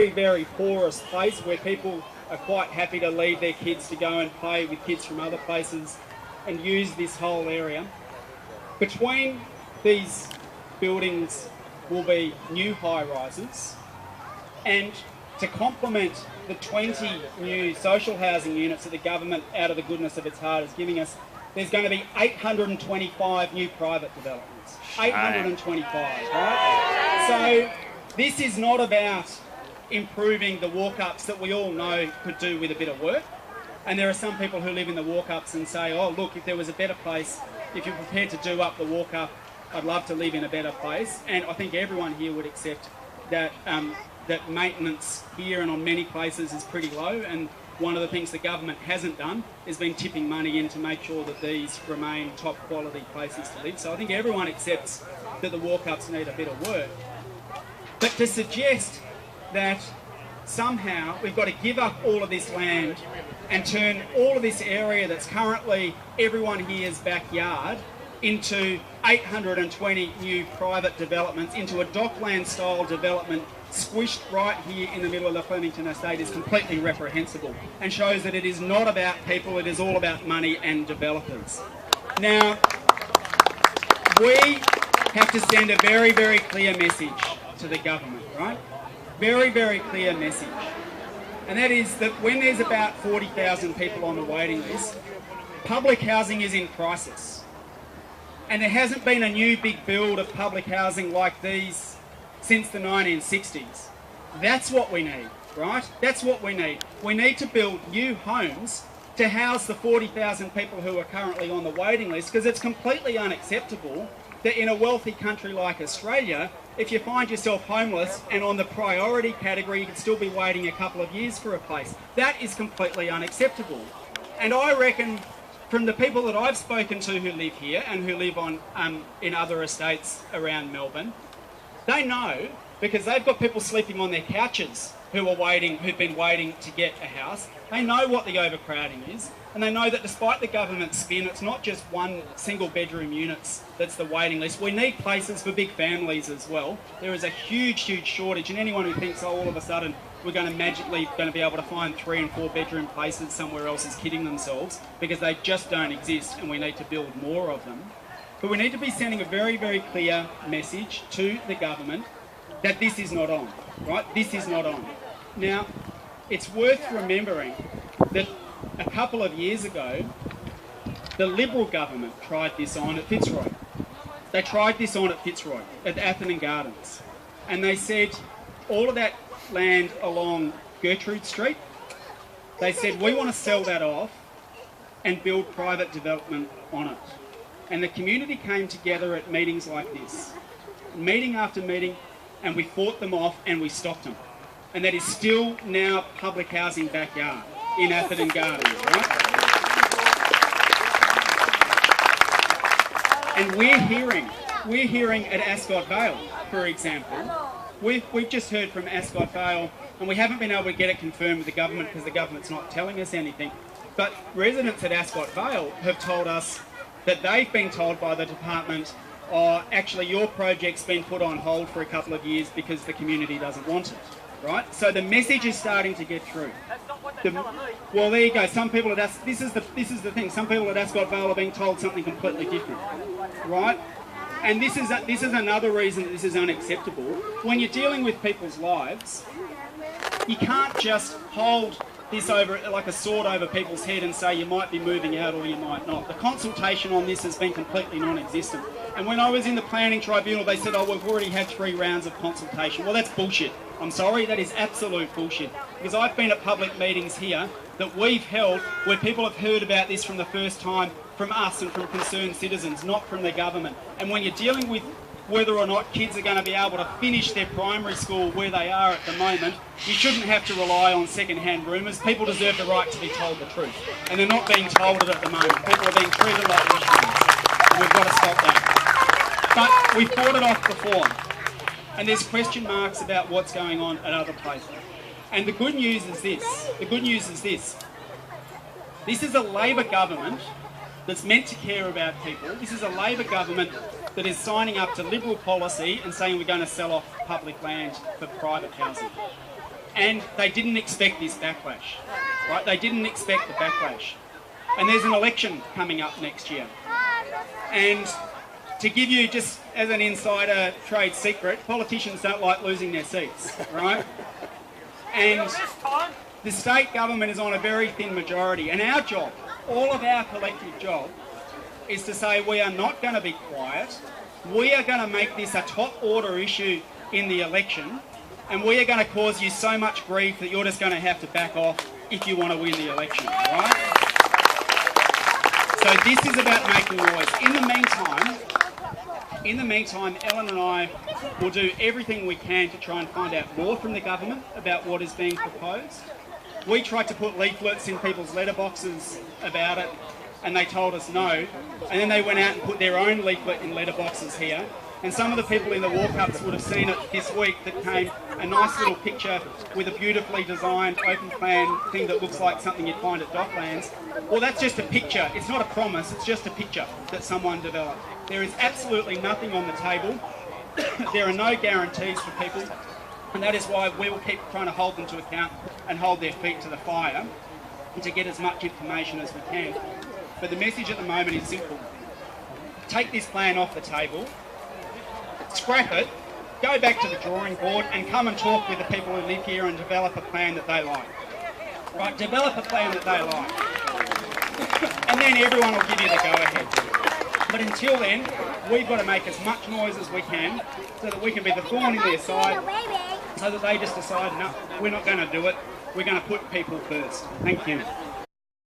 very porous place where people are quite happy to leave their kids to go and play with kids from other places and use this whole area. Between these buildings will be new high-rises, and to complement the 20 new social housing units that the government, out of the goodness of its heart, is giving us, there's going to be 825 new private developments. 825, right? So this is not about improving the walk-ups that we all know could do with a bit of work. And there are some people who live in the walk-ups and say, oh, look, if there was a better place, if you're prepared to do up the walk-up, I'd love to live in a better place. And I think everyone here would accept that that maintenance here and on many places is pretty low. And one of the things the government hasn't done is been tipping money in to make sure that these remain top quality places to live. So I think everyone accepts that the walk-ups need a bit of work. But to suggest that somehow we've got to give up all of this land and turn all of this area that's currently everyone here's backyard into 820 new private developments, into a dockland style development squished right here in the middle of the Flemington estate is completely reprehensible and shows that it is not about people, it is all about money and developers. Now, we have to send a very, very clear message to the government, right? Very, very clear message. And that is that when there's about 40,000 people on the waiting list, public housing is in crisis. And there hasn't been a new big build of public housing like these since the 1960s. That's what we need, right? That's what we need. We need to build new homes to house the 40,000 people who are currently on the waiting list, because it's completely unacceptable that in a wealthy country like Australia, if you find yourself homeless and on the priority category, you could still be waiting a couple of years for a place. That is completely unacceptable. And I reckon from the people that I've spoken to who live here and who live on in other estates around Melbourne, they know, because they've got people sleeping on their couches who've been waiting to get a house. They know what the overcrowding is, and they know that despite the government's spin, it's not just one single bedroom units that's the waiting list. We need places for big families as well. There is a huge, huge shortage, and anyone who thinks, oh, all of a sudden we're going to magically be able to find 3 and 4 bedroom places somewhere else is kidding themselves, because they just don't exist and we need to build more of them. But we need to be sending a very, very clear message to the government that this is not on, right? This is not on. Now, it's worth remembering that a couple of years ago, the Liberal government tried this on at Fitzroy. They tried this on at Fitzroy, at Atherton Gardens. And they said, all of that land along Gertrude Street, they said, we want to sell that off and build private development on it. And the community came together at meetings like this, meeting after meeting, and we fought them off and we stopped them. And that is still now public housing backyard in Atherton Gardens, right? And we're hearing at Ascot Vale, for example, we've just heard from Ascot Vale, and we haven't been able to get it confirmed with the government because the government's not telling us anything, but residents at Ascot Vale have told us that they've been told by the department, oh, actually your project's been put on hold for a couple of years because the community doesn't want it. Right? So the message is starting to get through. That's not what they're telling me. Well, there you go. Some people at this is the thing. Some people at Ascot Vale are being told something completely different, right? And this is another reason that this is unacceptable. When you're dealing with people's lives, you can't just hold this over like a sword over people's head and say you might be moving out or you might not. The consultation on this has been completely non-existent. And when I was in the planning tribunal, they said, oh, we've already had 3 rounds of consultation. Well, that's bullshit. I'm sorry, that is absolute bullshit. Because I've been at public meetings here that we've held where people have heard about this from the first time from us and from concerned citizens, not from the government. And when you're dealing with whether or not kids are going to be able to finish their primary school where they are at the moment, you shouldn't have to rely on second-hand rumours. People deserve the right to be told the truth. And they're not being told it at the moment. People are being treated like wishbones. And we've got to stop that. But we fought it off before. And there's question marks about what's going on at other places. And the good news is this. The good news is this. This is a Labor government that's meant to care about people. This is a Labor government that is signing up to Liberal policy and saying we're going to sell off public land for private housing. And they didn't expect this backlash, right? They didn't expect the backlash. And there's an election coming up next year. And to give you just as an insider trade secret, politicians don't like losing their seats, right? And the state government is on a very thin majority. And our job, all of our collective job, is to say we are not going to be quiet. We are going to make this a top order issue in the election. And we are going to cause you so much grief that you're just going to have to back off if you want to win the election, right? So this is about making noise. In the meantime, Ellen and I will do everything we can to try and find out more from the government about what is being proposed. We tried to put leaflets in people's letterboxes about it, and they told us no. And then they went out and put their own leaflet in letterboxes here. And some of the people in the walk-ups would have seen it this week that came a nice little picture with a beautifully designed open plan thing that looks like something you'd find at Docklands. Well, that's just a picture. It's not a promise, it's just a picture that someone developed. There is absolutely nothing on the table. There are no guarantees for people, and that is why we will keep trying to hold them to account and hold their feet to the fire and to get as much information as we can. But the message at the moment is simple. Take this plan off the table, scrap it, go back to the drawing board and come and talk with the people who live here and develop a plan that they like. Right, develop a plan that they like. And then everyone will give you the go-ahead. But until then, we've got to make as much noise as we can so that we can be the thorn in their side, so that they just decide, no, we're not going to do it. We're going to put people first. Thank you.